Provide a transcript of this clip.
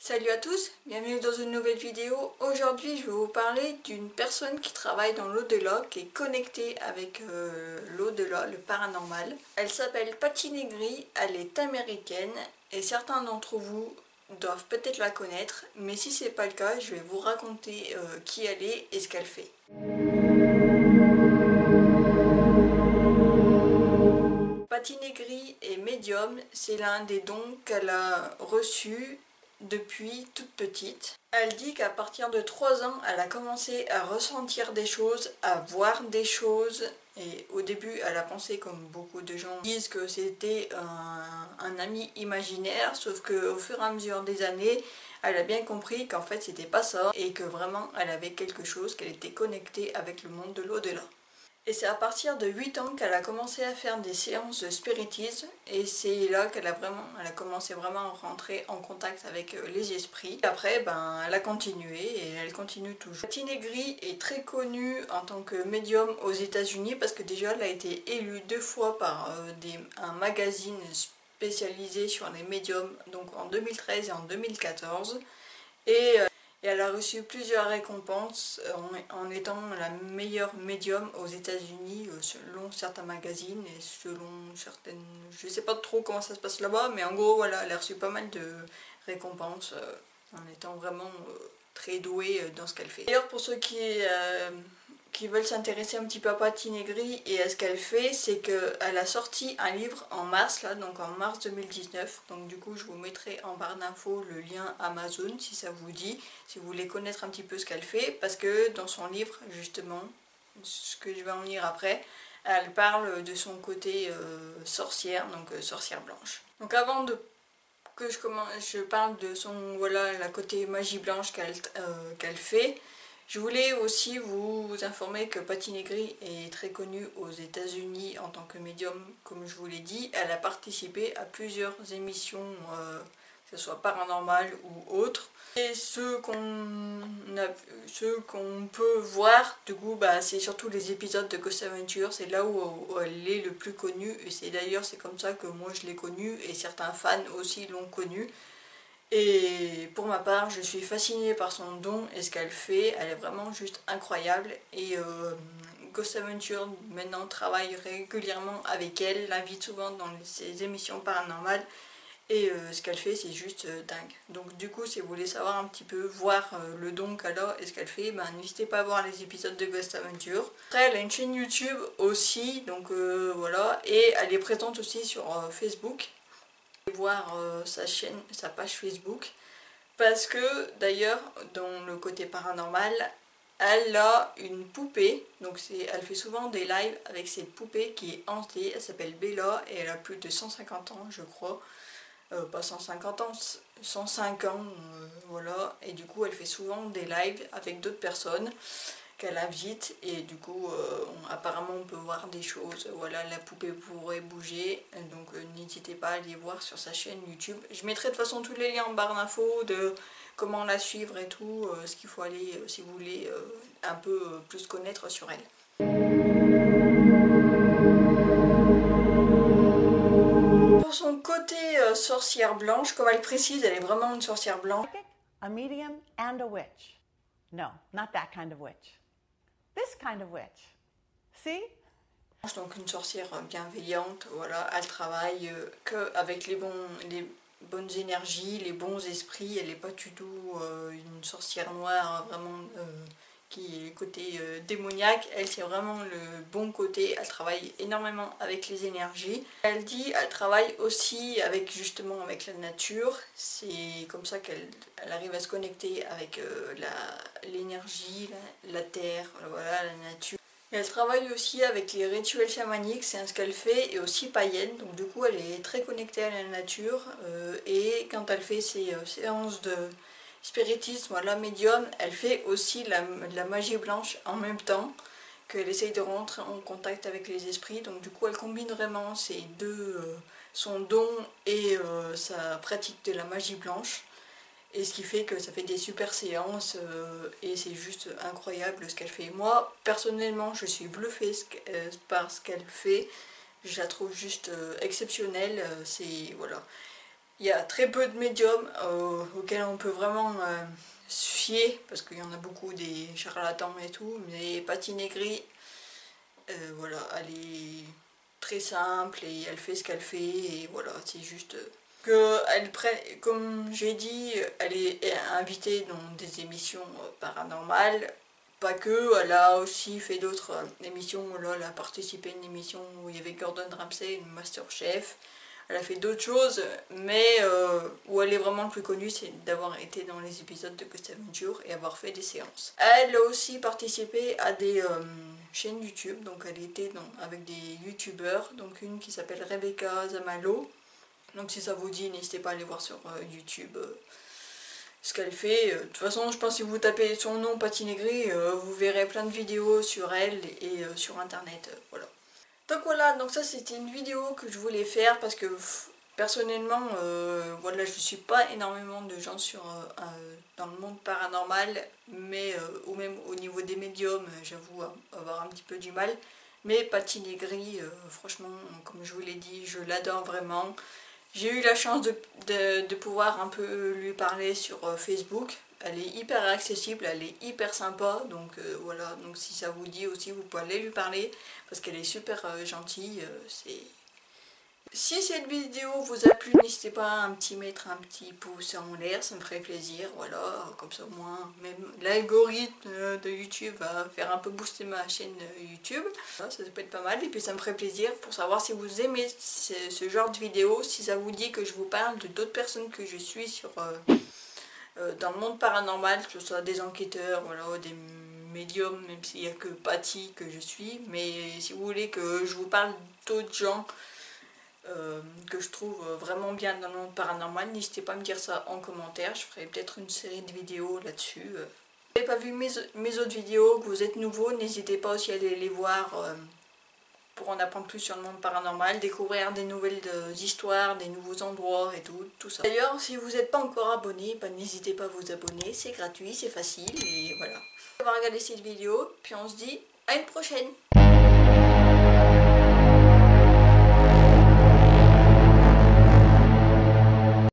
Salut à tous, bienvenue dans une nouvelle vidéo. Aujourd'hui je vais vous parler d'une personne qui travaille dans l'au-delà, qui est connectée avec l'au-delà, le paranormal. Elle s'appelle Patti Negri, elle est américaine et certains d'entre vous doivent peut-être la connaître, mais si c'est pas le cas, je vais vous raconter qui elle est et ce qu'elle fait. Patti Negri est médium, c'est l'un des dons qu'elle a reçus depuis toute petite. Elle dit qu'à partir de 3 ans, elle a commencé à ressentir des choses, à voir des choses. Et au début, elle a pensé, comme beaucoup de gens disent, que c'était un ami imaginaire, sauf qu'au fur et à mesure des années, elle a bien compris qu'en fait c'était pas ça et que vraiment elle avait quelque chose, qu'elle était connectée avec le monde de l'au-delà. Et c'est à partir de 8 ans qu'elle a commencé à faire des séances de spiritisme et c'est là qu'elle a commencé vraiment à rentrer en contact avec les esprits. Après, elle a continué et elle continue toujours. Patti Negri est très connue en tant que médium aux États-Unis parce que déjà elle a été élue 2 fois par un magazine spécialisé sur les médiums, donc en 2013 et en 2014. Et elle a reçu plusieurs récompenses en étant la meilleure médium aux États-Unis selon certains magazines et selon certaines... Je sais pas trop comment ça se passe là-bas, mais en gros, voilà, elle a reçu pas mal de récompenses en étant vraiment très douée dans ce qu'elle fait. D'ailleurs, pour ceux qui veulent s'intéresser un petit peu à Patti Negri et à ce qu'elle fait, c'est qu'elle a sorti un livre en mars, là, donc en mars 2019. Donc du coup, je vous mettrai en barre d'infos le lien Amazon si ça vous dit, si vous voulez connaître un petit peu ce qu'elle fait, parce que dans son livre, justement, ce que je vais en lire après, elle parle de son côté sorcière, donc sorcière blanche. Donc avant que je parle de son, voilà, la côté magie blanche qu'elle fait, je voulais aussi vous informer que Patti Negri est très connue aux États-Unis en tant que médium, comme je vous l'ai dit. Elle a participé à plusieurs émissions, que ce soit paranormales ou autres. Et ceux qu'on peut voir, du coup, c'est surtout les épisodes de Ghost Adventure. C'est là où elle est le plus connue. Et c'est comme ça que moi je l'ai connue et certains fans aussi l'ont connue. Et pour ma part, je suis fascinée par son don et ce qu'elle fait. Elle est vraiment juste incroyable. Et Ghost Adventure maintenant travaille régulièrement avec elle, l'invite souvent dans ses émissions paranormales. Et ce qu'elle fait, c'est juste dingue. Donc du coup, si vous voulez savoir un petit peu, voir le don qu'elle a et ce qu'elle fait, n'hésitez pas à voir les épisodes de Ghost Adventure. Après, elle a une chaîne YouTube aussi, donc voilà. Et elle est présente aussi sur Facebook. Voir sa page Facebook parce que d'ailleurs dans le côté paranormal elle a une poupée, donc elle fait souvent des lives avec cette poupée qui est hantée. Elle s'appelle Bella et elle a plus de 150 ans je crois, pas 150 ans, 105 ans, voilà. Et du coup elle fait souvent des lives avec d'autres personnes qu'elle invite et du coup apparemment on peut voir des choses, voilà, la poupée pourrait bouger, donc n'hésitez pas à aller voir sur sa chaîne YouTube. Je mettrai de toute façon tous les liens en barre d'infos de comment la suivre et tout, ce qu'il faut aller si vous voulez un peu plus connaître sur elle. Pour son côté sorcière blanche, comme elle précise, elle est vraiment une sorcière blanche. A medium and a witch. No, not that kind of witch. This kind of witch. See? Donc une sorcière bienveillante, voilà, elle travaille qu'avec les bonnes énergies, les bons esprits. Elle n'est pas du tout une sorcière noire vraiment qui est côté démoniaque. Elle, c'est vraiment le bon côté. Elle travaille énormément avec les énergies. Elle dit, elle travaille aussi justement avec la nature. C'est comme ça qu'elle arrive à se connecter avec l'énergie, la terre, voilà, la nature. Et elle travaille aussi avec les rituels chamaniques, c'est ce qu'elle fait, et aussi païenne, donc du coup elle est très connectée à la nature, et quand elle fait ses séances de spiritisme, la médium, elle fait aussi la magie blanche en même temps, qu'elle essaye de rentrer en contact avec les esprits, donc du coup elle combine vraiment ces deux, son don et sa pratique de la magie blanche. Et ce qui fait que ça fait des super séances et c'est juste incroyable ce qu'elle fait. Moi, personnellement, je suis bluffée par ce qu'elle fait. Je la trouve juste exceptionnelle. Voilà. Il y a très peu de médiums auxquels on peut vraiment se fier, parce qu'il y en a beaucoup des charlatans et tout, mais Patti Negri, voilà, elle est très simple et elle fait ce qu'elle fait, et voilà, c'est juste que elle prenne, comme j'ai dit, elle est invitée dans des émissions paranormales, pas que, elle a aussi fait d'autres émissions. Là, elle a participé à une émission où il y avait Gordon Ramsay, une Masterchef. Elle a fait d'autres choses, mais où elle est vraiment le plus connue, c'est d'avoir été dans les épisodes de Ghost Adventure et avoir fait des séances. Elle a aussi participé à des chaînes YouTube, donc elle était avec des youtubeurs, donc une qui s'appelle Rebecca Zamalo. Donc si ça vous dit, n'hésitez pas à aller voir sur YouTube ce qu'elle fait. De toute façon, je pense que si vous tapez son nom, Patti Negri, vous verrez plein de vidéos sur elle et sur internet, voilà. Donc voilà, donc ça c'était une vidéo que je voulais faire parce que personnellement, voilà, je ne suis pas énormément de gens dans le monde paranormal, mais ou même au niveau des médiums, j'avoue avoir un petit peu du mal. Mais Patti Negri, franchement, comme je vous l'ai dit, je l'adore vraiment. J'ai eu la chance de pouvoir un peu lui parler sur Facebook. Elle est hyper accessible, elle est hyper sympa, donc voilà, donc si ça vous dit aussi, vous pouvez aller lui parler, parce qu'elle est super gentille. Si cette vidéo vous a plu, n'hésitez pas à mettre un petit pouce en l'air, ça me ferait plaisir, voilà, comme ça au moins, même l'algorithme de YouTube va faire un peu booster ma chaîne YouTube, voilà, ça peut être pas mal, et puis ça me ferait plaisir pour savoir si vous aimez ce genre de vidéo, si ça vous dit que je vous parle de d'autres personnes que je suis dans le monde paranormal, que ce soit des enquêteurs, voilà, des médiums, même s'il n'y a que Patti que je suis, mais si vous voulez que je vous parle d'autres gens que je trouve vraiment bien dans le monde paranormal, n'hésitez pas à me dire ça en commentaire, je ferai peut-être une série de vidéos là-dessus. Si vous n'avez pas vu mes autres vidéos, que vous êtes nouveau, n'hésitez pas aussi à aller les voir pour en apprendre plus sur le monde paranormal, découvrir des nouvelles histoires, des nouveaux endroits et tout ça. D'ailleurs, si vous n'êtes pas encore abonné, bah, n'hésitez pas à vous abonner, c'est gratuit, c'est facile, et voilà. On va regarder cette vidéo, puis on se dit à une prochaine.